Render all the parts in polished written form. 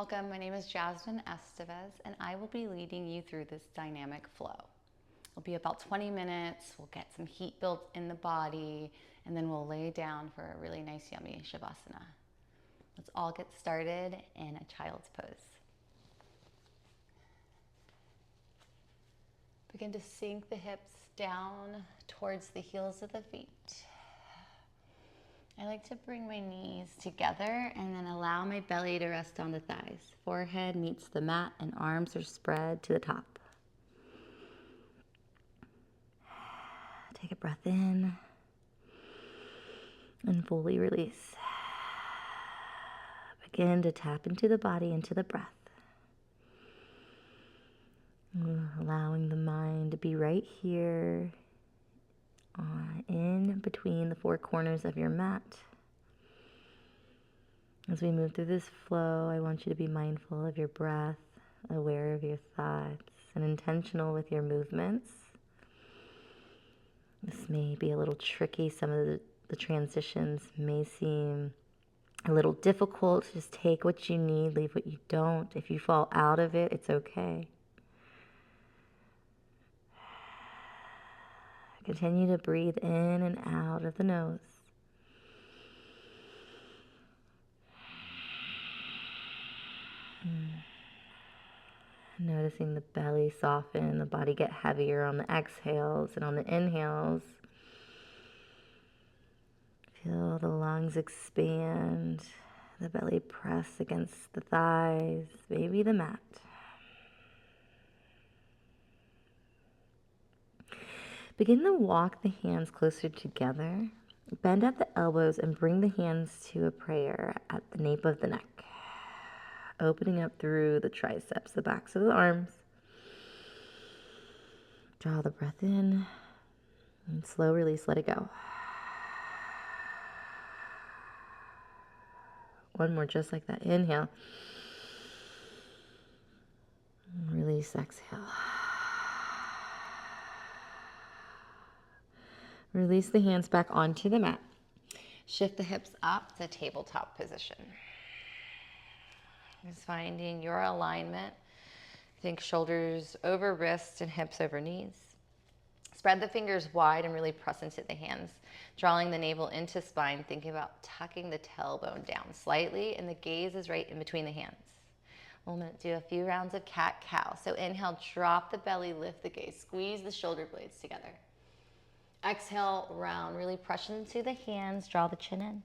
Welcome, my name is Jasmine Estevez, and I will be leading you through this dynamic flow. It'll be about 20 minutes, we'll get some heat built in the body, and then we'll lay down for a really nice, yummy Shavasana. Let's all get started in a child's pose. Begin to sink the hips down towards the heels of the feet. I like to bring my knees together and then allow my belly to rest on the thighs. Forehead meets the mat and arms are spread to the top. Take a breath in and fully release. Begin to tap into the body, into the breath. Allowing the mind to be right here in between the four corners of your mat. As we move through this flow, I want you to be mindful of your breath, aware of your thoughts, and intentional with your movements. This may be a little tricky. Some of the transitions may seem a little difficult. Just take what you need, leave what you don't. If you fall out of it, it's okay. Continue to breathe in and out of the nose. Noticing the belly soften, the body get heavier on the exhales, and on the inhales, feel the lungs expand, the belly press against the thighs, maybe the mat. Begin to walk the hands closer together. Bend at the elbows and bring the hands to a prayer at the nape of the neck. Opening up through the triceps, the backs of the arms. Draw the breath in and slow release, let it go. One more just like that. Inhale. Release, exhale. Release the hands back onto the mat. Shift the hips up to tabletop position. Just finding your alignment. Think shoulders over wrists and hips over knees. Spread the fingers wide and really press into the hands, drawing the navel into spine, thinking about tucking the tailbone down slightly, and the gaze is right in between the hands. We'll do a few rounds of cat-cow. So inhale, drop the belly, lift the gaze, squeeze the shoulder blades together. Exhale, round, really press into the hands, draw the chin in.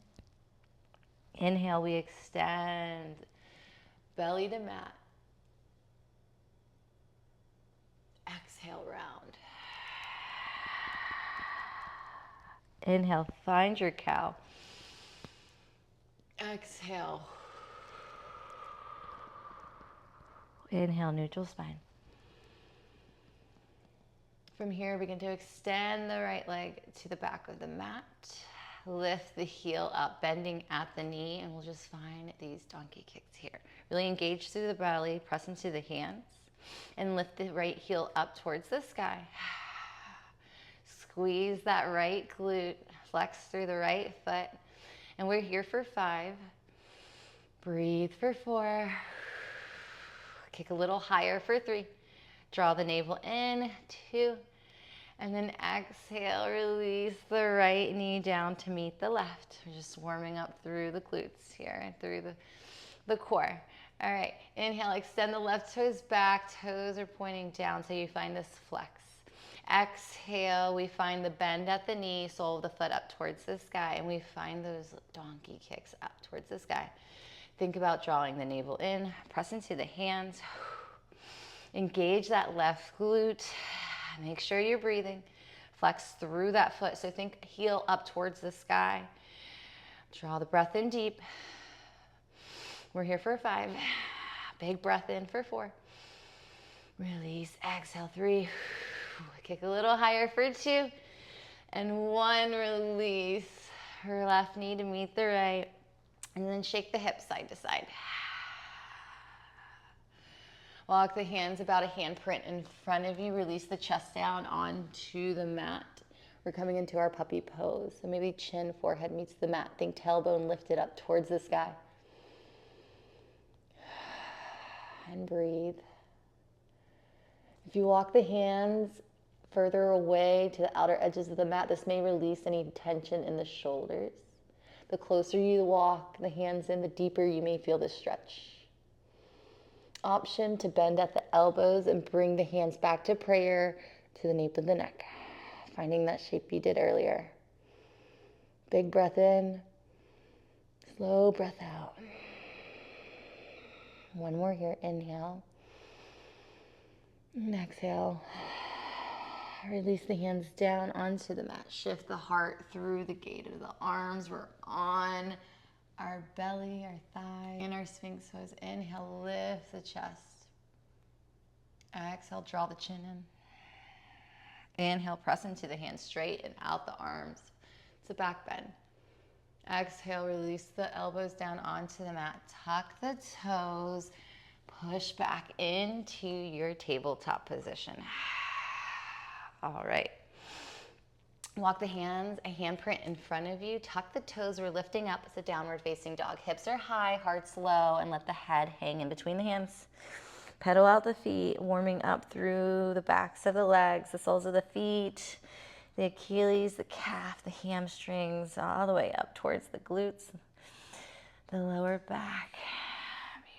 Inhale, we extend, belly to mat. Exhale, round. Inhale, find your cow. Exhale. Inhale, neutral spine. From here, begin to extend the right leg to the back of the mat. Lift the heel up, bending at the knee, and we'll just find these donkey kicks here. Really engage through the belly, press into the hands, and lift the right heel up towards the sky. Squeeze that right glute, flex through the right foot, and we're here for 5. Breathe for 4. Kick a little higher for 3. Draw the navel in, 2, and then exhale, release the right knee down to meet the left. We're just warming up through the glutes here and through the core. All right, inhale, extend the left toes back, toes are pointing down so you find this flex. Exhale, we find the bend at the knee, sole of the foot up towards the sky, and we find those donkey kicks up towards the sky. Think about drawing the navel in, press into the hands. Engage that left glute. Make sure you're breathing. Flex through that foot. So think heel up towards the sky. Draw the breath in deep. We're here for 5. Big breath in for 4. Release, exhale, 3. Kick a little higher for 2. And 1, release. Her left knee to meet the right. And then shake the hips side to side. Walk the hands about a handprint in front of you. Release the chest down onto the mat. We're coming into our puppy pose. So maybe chin, forehead meets the mat. Think tailbone lifted up towards the sky. and breathe. If you walk the hands further away to the outer edges of the mat, this may release any tension in the shoulders. The closer you walk the hands in, the deeper you may feel the stretch. Option to bend at the elbows and bring the hands back to prayer to the nape of the neck, finding that shape you did earlier. Big breath in, slow breath out. One more here, inhale. And exhale. Release the hands down onto the mat. Shift the heart through the gate of the arms. We're on our belly, our thigh, and our sphinx pose. Inhale, lift the chest. Exhale, draw the chin in. Inhale, press into the hands straight and out the arms. It's a back bend. Exhale, release the elbows down onto the mat. Tuck the toes. Push back into your tabletop position. All right. Walk the hands, a handprint in front of you. Tuck the toes. We're lifting up. It's a downward facing dog. Hips are high, heart's low, and let the head hang in between the hands. Pedal out the feet, warming up through the backs of the legs, the soles of the feet, the Achilles, the calf, the hamstrings, all the way up towards the glutes, the lower back.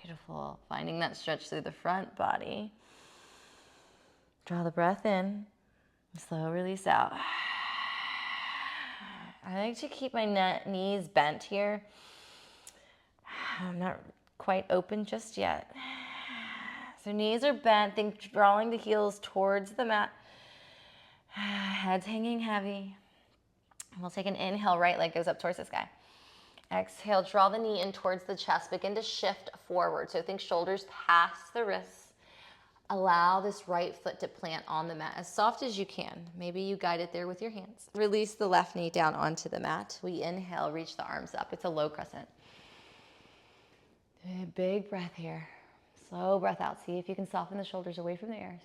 Beautiful. Finding that stretch through the front body. Draw the breath in. Slow release out. I like to keep my knees bent here. I'm not quite open just yet. So knees are bent. Think drawing the heels towards the mat. Head's hanging heavy. We'll take an inhale. Right leg goes up towards the sky. Exhale, draw the knee in towards the chest. Begin to shift forward. So think shoulders past the wrists. Allow this right foot to plant on the mat as soft as you can. Maybe you guide it there with your hands. Release the left knee down onto the mat. We inhale, reach the arms up. It's a low crescent. Big breath here. Slow breath out. See if you can soften the shoulders away from the ears.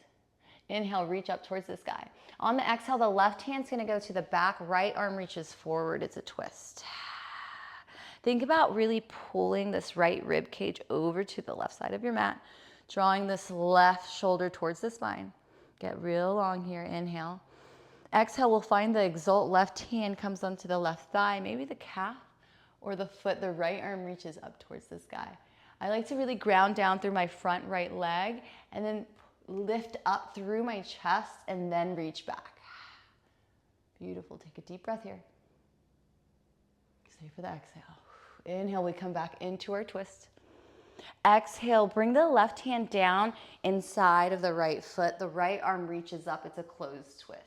Inhale, reach up towards the sky. On the exhale, the left hand's gonna go to the back. Right arm reaches forward. It's a twist. Think about really pulling this right rib cage over to the left side of your mat, drawing this left shoulder towards the spine. Get real long here, inhale. Exhale, we'll find the exalt left hand comes onto the left thigh, maybe the calf or the foot, the right arm reaches up towards the sky. I like to really ground down through my front right leg and then lift up through my chest and then reach back. Beautiful, take a deep breath here. Stay for the exhale. Inhale, we come back into our twist. Exhale, bring the left hand down inside of the right foot. The right arm reaches up. It's a closed twist.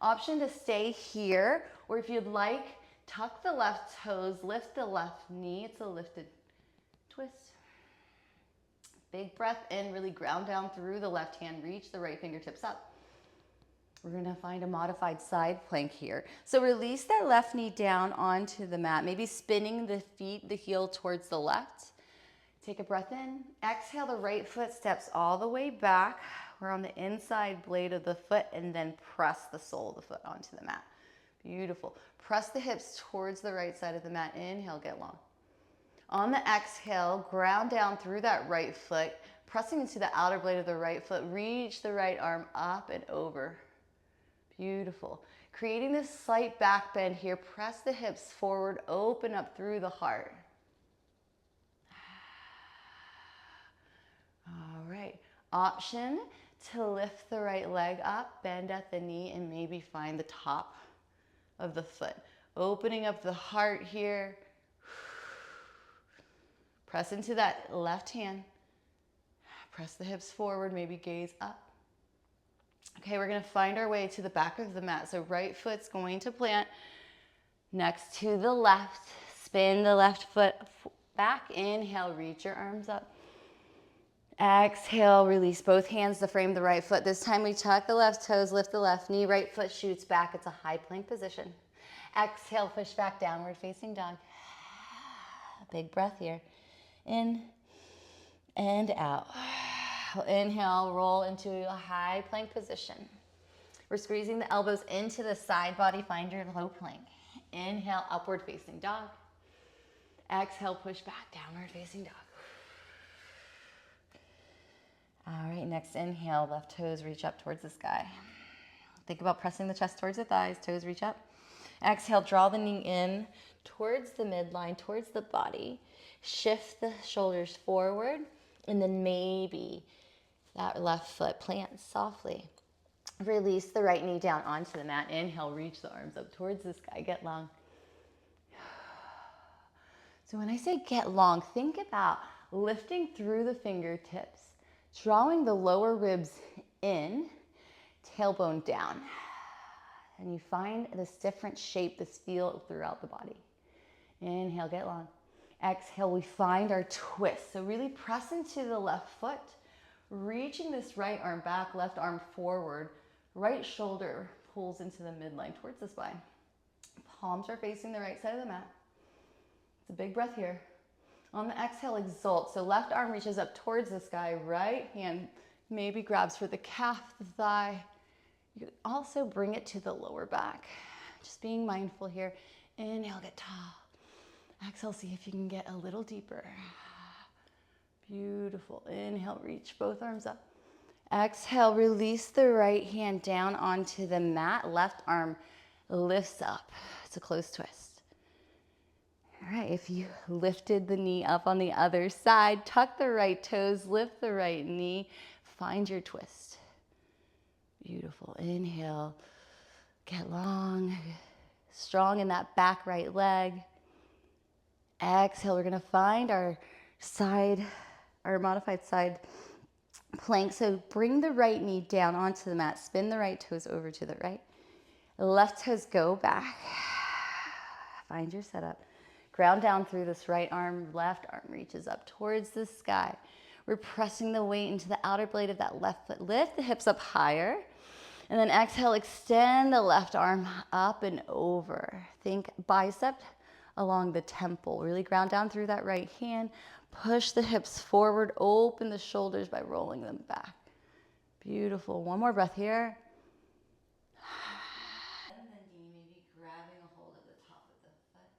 Option to stay here, or if you'd like, tuck the left toes, lift the left knee. It's a lifted twist. Big breath in, really ground down through the left hand. Reach the right fingertips up. We're gonna find a modified side plank here. So release that left knee down onto the mat, maybe spinning the feet, the heel towards the left. Take a breath in. Exhale, the right foot steps all the way back. We're on the inside blade of the foot and then press the sole of the foot onto the mat. Beautiful. Press the hips towards the right side of the mat. Inhale, get long. On the exhale, ground down through that right foot, pressing into the outer blade of the right foot. Reach the right arm up and over. Beautiful. Creating this slight back bend here. Press the hips forward, open up through the heart. All right. Option to lift the right leg up, bend at the knee, and maybe find the top of the foot. Opening up the heart here. Press into that left hand. Press the hips forward, maybe gaze up. Okay, we're gonna find our way to the back of the mat. So right foot's going to plant next to the left. Spin the left foot back. Inhale, reach your arms up. Exhale, release both hands to frame the right foot. This time we tuck the left toes, lift the left knee, right foot shoots back. It's a high plank position. Exhale, push back, downward facing dog. Big breath here. In and out. Inhale, roll into a high plank position. We're squeezing the elbows into the side body. Find your low plank. Inhale, upward facing dog. Exhale, push back, downward facing dog. Next inhale, left toes reach up towards the sky. Think about pressing the chest towards the thighs, toes reach up. Exhale, draw the knee in towards the midline, towards the body. Shift the shoulders forward, and then maybe that left foot plants softly. Release the right knee down onto the mat. Inhale, reach the arms up towards the sky, get long. So when I say get long, think about lifting through the fingertips, drawing the lower ribs in, tailbone down. And you find this different shape, this feel throughout the body. Inhale, get long. Exhale, we find our twist. So really press into the left foot, reaching this right arm back, left arm forward. Right shoulder pulls into the midline towards the spine. Palms are facing the right side of the mat. It's a big breath here. On the exhale, exalt. So left arm reaches up towards the sky. Right hand maybe grabs for the calf, the thigh. You can also bring it to the lower back. Just being mindful here. Inhale, get tall. Exhale, see if you can get a little deeper. Beautiful. Inhale, reach both arms up. Exhale, release the right hand down onto the mat. Left arm lifts up. It's a closed twist. All right, if you lifted the knee up on the other side, tuck the right toes, lift the right knee, find your twist. Beautiful. Inhale, get long, strong in that back right leg. Exhale, we're gonna find our modified side plank. So bring the right knee down onto the mat, spin the right toes over to the right. Left toes go back. Find your setup. Ground down through this right arm, left arm reaches up towards the sky. We're pressing the weight into the outer blade of that left foot. Lift the hips up higher. And then exhale, extend the left arm up and over. Think bicep along the temple. Really ground down through that right hand. Push the hips forward, open the shoulders by rolling them back. Beautiful. One more breath here. And then maybe grabbing a hold of the top of the foot.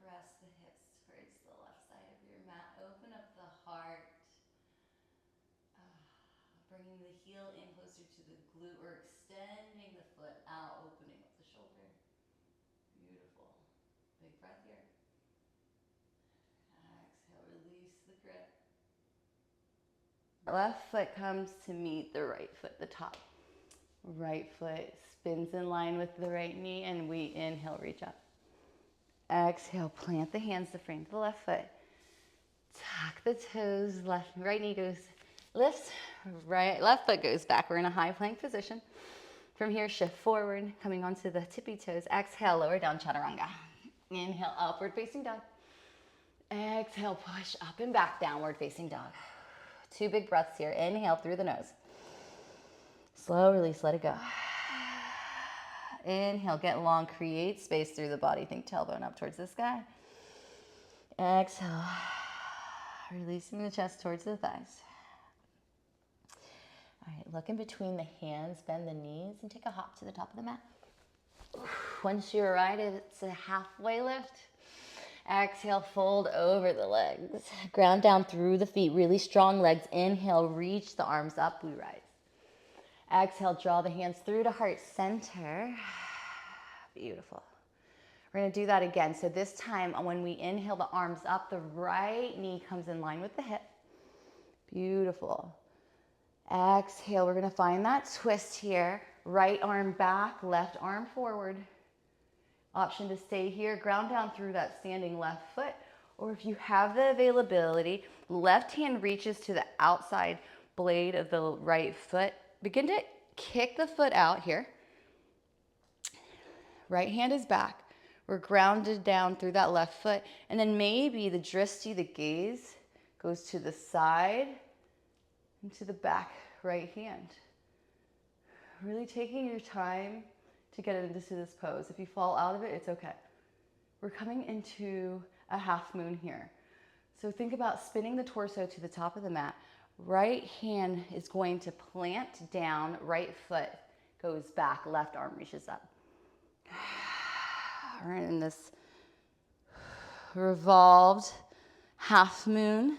Press the hips towards the left side of your mat. Open up the heart. Bringing the heel in closer to the glute or extending the foot out, opening up the shoulder. Beautiful. Big breath here. Exhale, release the grip. Left foot comes to meet the right foot, the top. Right foot spins in line with the right knee, and we inhale, reach up. Exhale, plant the hands to frame the left foot. Tuck the toes, right knee goes, lifts, left foot goes back. We're in a high plank position. From here, shift forward, coming onto the tippy toes. Exhale, lower down, chaturanga. Inhale, upward facing dog. Exhale, push up and back, downward facing dog. 2 big breaths here. Inhale through the nose. Slow release, let it go. Inhale, get long, create space through the body. Think tailbone up towards the sky. Exhale, releasing the chest towards the thighs. All right, look in between the hands, bend the knees, and take a hop to the top of the mat. Once you arrive, it's a halfway lift. Exhale, fold over the legs. Ground down through the feet, really strong legs. Inhale, reach the arms up, we rise. Exhale, draw the hands through to heart center. Beautiful. We're gonna do that again. So this time, when we inhale the arms up, the right knee comes in line with the hip. Beautiful. Exhale, we're gonna find that twist here. Right arm back, left arm forward. Option to stay here, ground down through that standing left foot, or if you have the availability, left hand reaches to the outside blade of the right foot. Begin to kick the foot out here. Right hand is back. We're grounded down through that left foot, and then maybe the drishti, the gaze, goes to the side and to the back right hand. Really taking your time to get into this pose. If you fall out of it, it's okay. We're coming into a half moon here. So think about spinning the torso to the top of the mat. Right hand is going to plant down, right foot goes back, left arm reaches up. We're in this revolved half moon.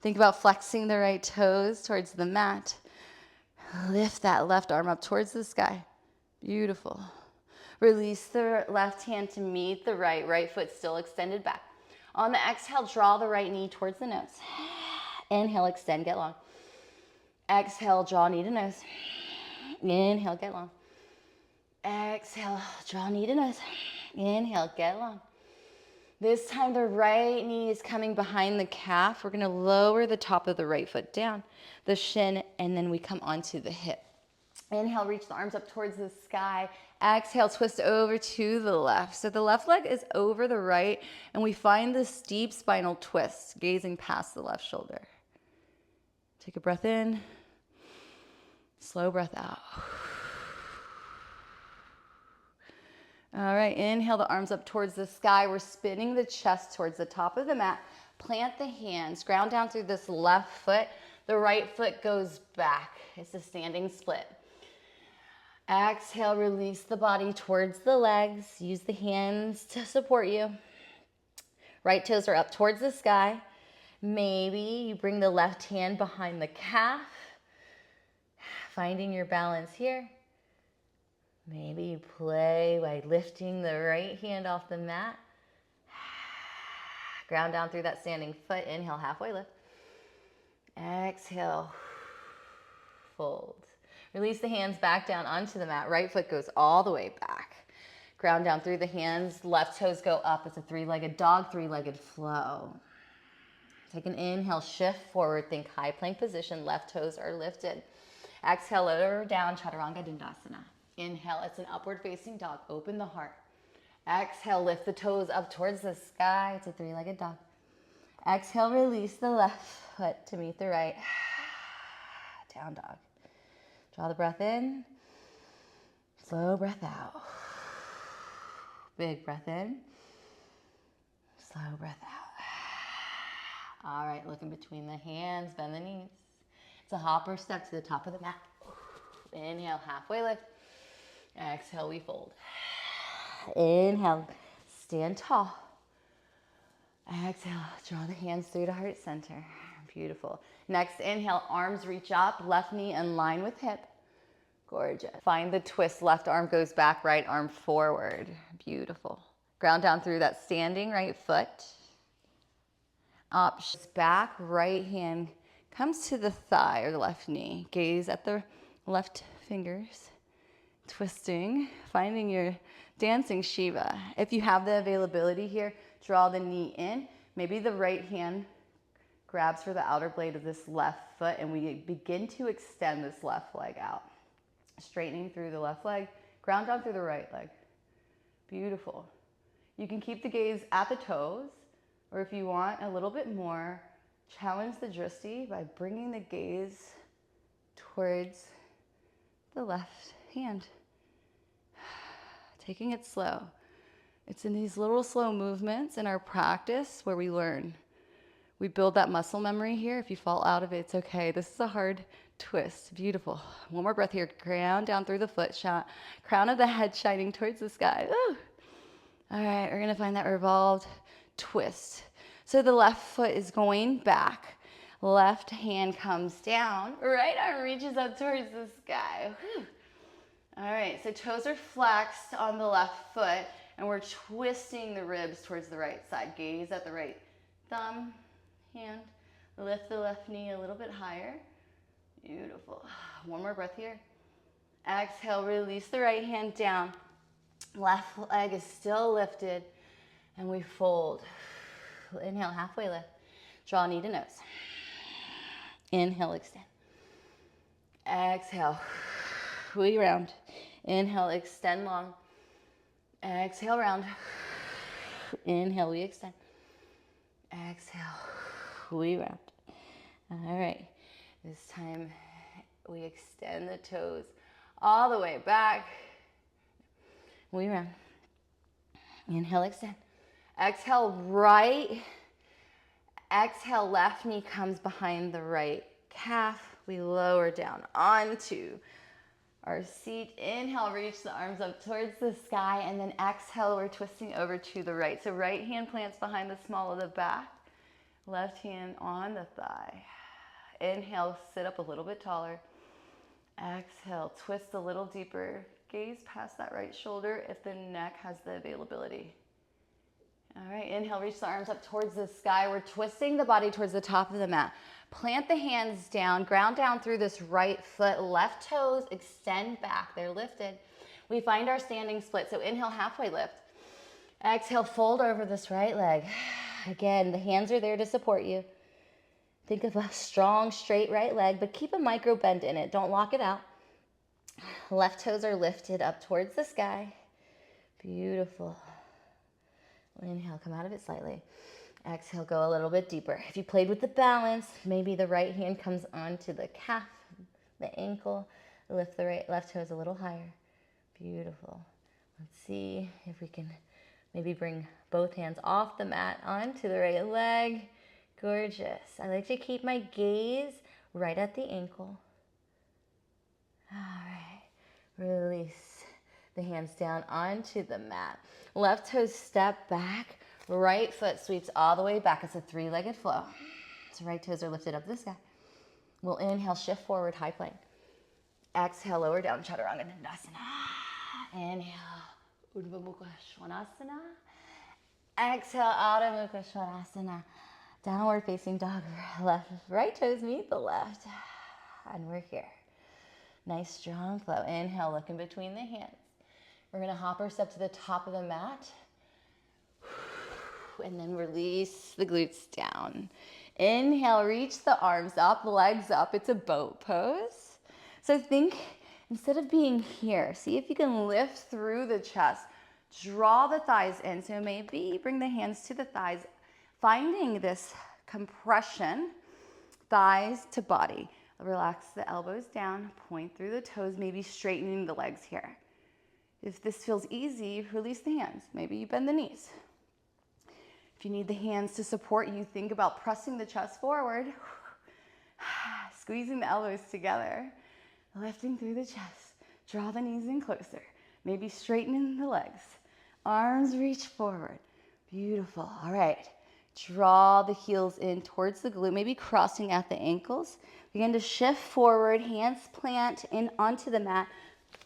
Think about flexing the right toes towards the mat. Lift that left arm up towards the sky. Beautiful. Release the left hand to meet the right foot still extended back. On the exhale, draw the right knee towards the nose. Inhale, extend, get long. Exhale, draw knee to nose. Inhale, get long. Exhale, draw knee to nose. Inhale, get long. This time the right knee is coming behind the calf. We're gonna lower the top of the right foot down, the shin, and then we come onto the hip. Inhale, reach the arms up towards the sky. Exhale, twist over to the left. So the left leg is over the right, and we find this deep spinal twist, gazing past the left shoulder. Take a breath in, slow breath out. All right, inhale the arms up towards the sky. We're spinning the chest towards the top of the mat. Plant the hands, ground down through this left foot. The right foot goes back. It's a standing split. Exhale, release the body towards the legs. Use the hands to support you. Right toes are up towards the sky. Maybe you bring the left hand behind the calf, finding your balance here. Maybe you play by lifting the right hand off the mat. Ground down through that standing foot. Inhale, halfway lift. Exhale, fold. Release the hands back down onto the mat. Right foot goes all the way back. Ground down through the hands. Left toes go up. It's a three-legged dog, three-legged flow. Take an inhale, shift forward. Think high plank position. Left toes are lifted. Exhale, lower down, Chaturanga Dandasana. Inhale, it's an upward facing dog. Open the heart. Exhale, lift the toes up towards the sky. It's a three-legged dog. Exhale, release the left foot to meet the right. Down dog. Draw the breath in. Slow breath out. Big breath in. Slow breath out. All right, looking between the hands, bend the knees. It's a hopper step to the top of the mat. Inhale, halfway lift. Exhale, we fold. Inhale, stand tall. Exhale, draw the hands through to heart center. Beautiful. Next, inhale, arms reach up, left knee in line with hip. Gorgeous. Find the twist, left arm goes back, right arm forward. Beautiful. Ground down through that standing right foot. Options back, right hand comes to the thigh or the left knee. Gaze at the left fingers. Twisting, finding your dancing Shiva. If you have the availability here, draw the knee in. Maybe the right hand grabs for the outer blade of this left foot, and we begin to extend this left leg out. Straightening through the left leg, ground down through the right leg. Beautiful. You can keep the gaze at the toes, or if you want a little bit more, challenge the drishti by bringing the gaze towards the left hand. Taking it slow. It's in these little slow movements in our practice where we learn. We build that muscle memory here. If you fall out of it, it's okay. This is a hard twist. Beautiful. One more breath here. Ground down through the foot shot. Crown of the head shining towards the sky. Ooh. All right, we're gonna find that revolved twist. So the left foot is going back. Left hand comes down. Right arm reaches up towards the sky. Whew. All right, so toes are flexed on the left foot, and we're twisting the ribs towards the right side. Gaze at the right thumb, hand. Lift the left knee a little bit higher. Beautiful. One more breath here. Exhale, release the right hand down. Left leg is still lifted, and we fold. Inhale, halfway lift. Draw knee to nose. Inhale, extend. Exhale, we round. Inhale, extend long. Exhale, round. Inhale, we extend. Exhale, we round. All right, this time we extend the toes all the way back. We round. Inhale, extend. Exhale, right. Exhale, left knee comes behind the right calf. We lower down onto our seat. Inhale, reach the arms up towards the sky, and then exhale, we're twisting over to the right. So right hand plants behind the small of the back, left hand on the thigh. Inhale, sit up a little bit taller. Exhale, twist a little deeper. Gaze past that right shoulder if the neck has the availability. All right, inhale, reach the arms up towards the sky. We're twisting the body towards the top of the mat. Plant the hands down, ground down through this right foot. Left toes extend back, they're lifted. We find our standing split, so inhale, halfway lift. Exhale, fold over this right leg. Again, the hands are there to support you. Think of a strong, straight right leg, but keep a micro bend in it. Don't lock it out. Left toes are lifted up towards the sky. Beautiful. Inhale, come out of it slightly. Exhale, go a little bit deeper. If you played with the balance, maybe the right hand comes onto the calf, the ankle. Lift the left toes a little higher. Beautiful. Let's see if we can maybe bring both hands off the mat onto the right leg. Gorgeous. I like to keep my gaze right at the ankle. All right. Release the hands down onto the mat. Left toes step back. Right foot sweeps all the way back. It's a three-legged flow. So right toes are lifted up to the sky. We'll inhale, shift forward, high plank. Exhale, lower down, Chaturanga Dandasana. Inhale, Urdhva Mukha Svanasana. Exhale, Adho Mukha Svanasana. Downward facing dog. Right toes meet the left. And we're here. Nice strong flow. Inhale, look in between the hands. We're gonna hop or step to the top of the mat. And then release the glutes down. Inhale, reach the arms up, legs up. It's a boat pose. So think, instead of being here, see if you can lift through the chest. Draw the thighs in. So maybe bring the hands to the thighs, finding this compression, thighs to body. Relax the elbows down, point through the toes, maybe straightening the legs here. If this feels easy, release the hands. Maybe you bend the knees. If you need the hands to support you, think about pressing the chest forward, squeezing the elbows together, lifting through the chest. Draw the knees in closer. Maybe straightening the legs. Arms reach forward. Beautiful. All right. Draw the heels in towards the glute, maybe crossing at the ankles. Begin to shift forward, hands plant in onto the mat.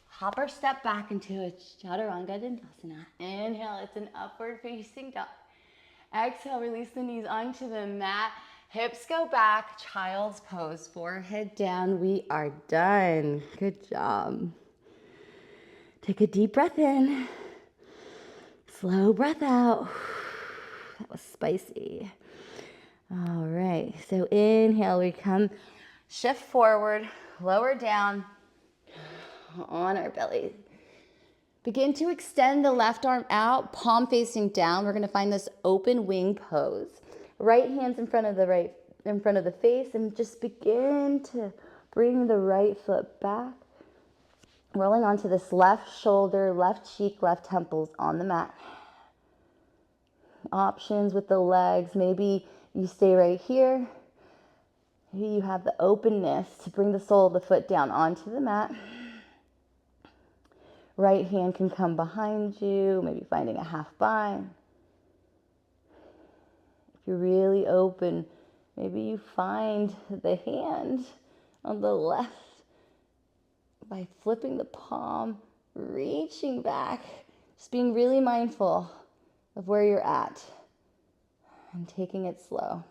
Hop or step back into a Chaturanga Dandasana. Inhale, it's an upward facing dog. Exhale, release the knees onto the mat. Hips go back, child's pose, forehead down. We are done. Good job. Take a deep breath in. Slow breath out. That was spicy. All right, so inhale, we come, shift forward, lower down on our belly. Begin to extend the left arm out, palm facing down. We're gonna find this open wing pose. Right hands in front of the face, and just begin to bring the right foot back. Rolling onto this left shoulder, left cheek, left temples on the mat. Options with the legs. Maybe you stay right here. Maybe you have the openness to bring the sole of the foot down onto the mat. Right hand can come behind you, maybe finding a half bind. If you're really open, maybe you find the hand on the left by flipping the palm, reaching back, just being really mindful of where you're at and taking it slow.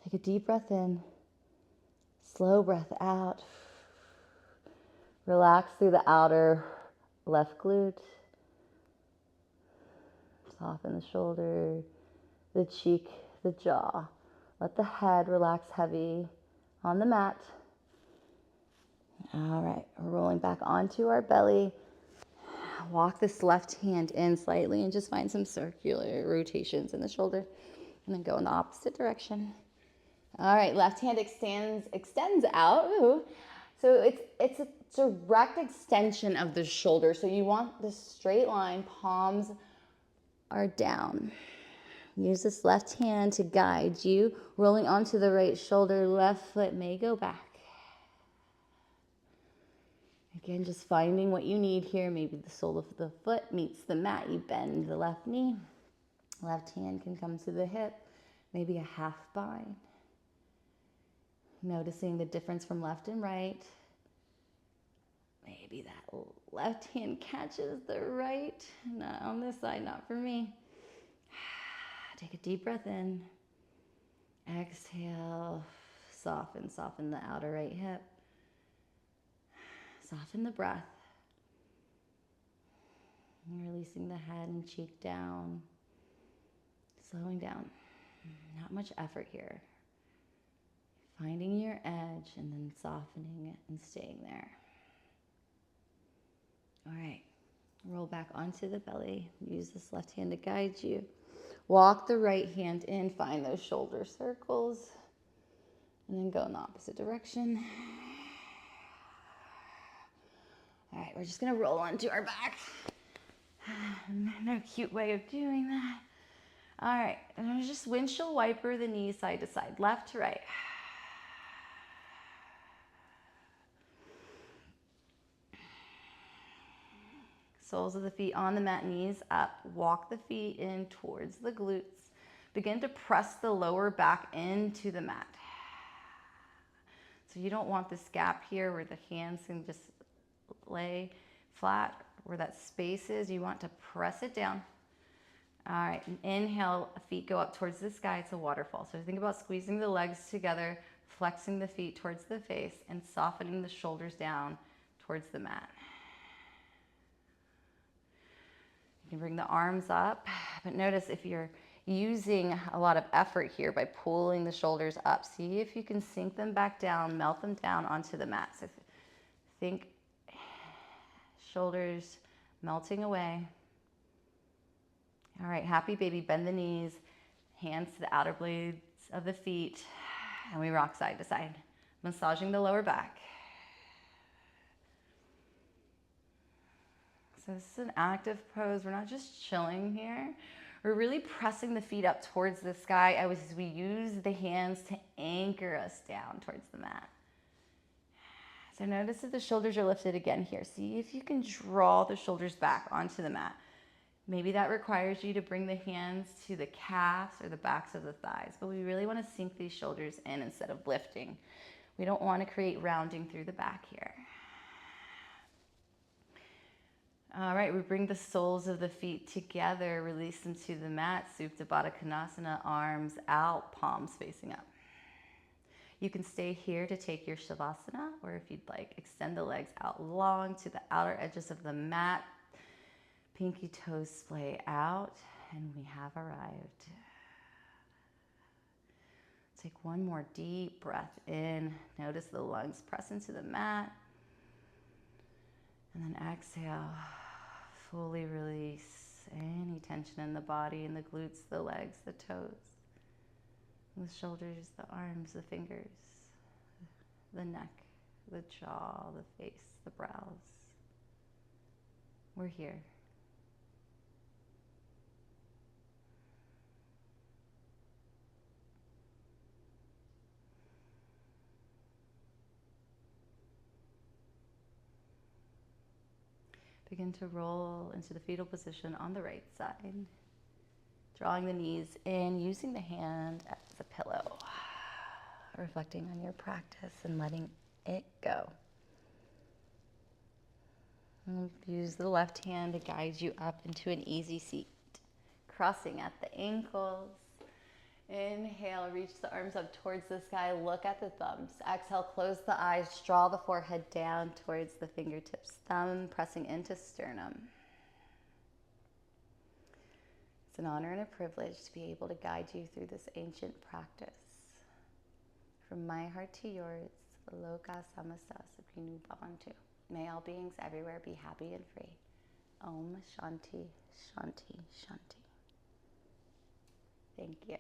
Take a deep breath in, slow breath out. Relax through the outer left glute. Soften the shoulder, the cheek, the jaw. Let the head relax heavy on the mat. All right, we're rolling back onto our belly. Walk this left hand in slightly and just find some circular rotations in the shoulder. And then go in the opposite direction. All right, left hand extends out. Ooh. So it's a direct extension of the shoulder. So you want this straight line, palms are down. Use this left hand to guide you. Rolling onto the right shoulder, left foot may go back. Again, just finding what you need here. Maybe the sole of the foot meets the mat. You bend the left knee. Left hand can come to the hip. Maybe a half bind. Noticing the difference from left and right. maybe that left hand catches the right. Not on this side, not for me. Take a deep breath in. Exhale, soften the outer right hip. Soften the breath. And releasing the head and cheek down. Slowing down. Not much effort here. Finding your edge and then softening it and staying there. All right. Roll back onto the belly. Use this left hand to guide you. Walk the right hand in. Find those shoulder circles. And then go in the opposite direction. All right, we're just going to roll onto our back. No cute way of doing that. All right, and I'm just windshield wiper the knees side to side, left to right. Soles of the feet on the mat, knees up. Walk the feet in towards the glutes. Begin to press the lower back into the mat. So you don't want this gap here where the hands can just lay flat, where that space is. You want to press it down. All right, and inhale, feet go up towards the sky. It's a waterfall. So think about squeezing the legs together, flexing the feet towards the face, and softening the shoulders down towards the mat. You can bring the arms up, but notice if you're using a lot of effort here by pulling the shoulders up, see if you can sink them back down, melt them down onto the mat. So think shoulders melting away. All right, happy baby, bend the knees, hands to the outer blades of the feet, and we rock side to side, massaging the lower back. So this is an active pose. We're not just chilling here. We're really pressing the feet up towards the sky as we use the hands to anchor us down towards the mat. So notice if the shoulders are lifted again here. See if you can draw the shoulders back onto the mat. Maybe that requires you to bring the hands to the calves or the backs of the thighs, but we really want to sink these shoulders in instead of lifting. We don't want to create rounding through the back here. All right, we bring the soles of the feet together, release them to the mat, Supta Baddha Konasana, arms out, palms facing up. You can stay here to take your Shavasana, or if you'd like, extend the legs out long to the outer edges of the mat. Pinky toes splay out, and we have arrived. Take one more deep breath in. Notice the lungs press into the mat. And then exhale, fully release any tension in the body, in the glutes, the legs, the toes, the shoulders, the arms, the fingers, the neck, the jaw, the face, the brows. We're here. Begin to roll into the fetal position on the right side. Drawing the knees in, using the hand as a pillow. Reflecting on your practice and letting it go. And use the left hand to guide you up into an easy seat. Crossing at the ankles. Inhale, reach the arms up towards the sky, look at the thumbs. Exhale, close the eyes, draw the forehead down towards the fingertips, thumb pressing into sternum. It's an honor and a privilege to be able to guide you through this ancient practice. From my heart to yours, Loka Samasta Sukhino Bhavantu. May all beings everywhere be happy and free. Om Shanti, Shanti, Shanti. Thank you.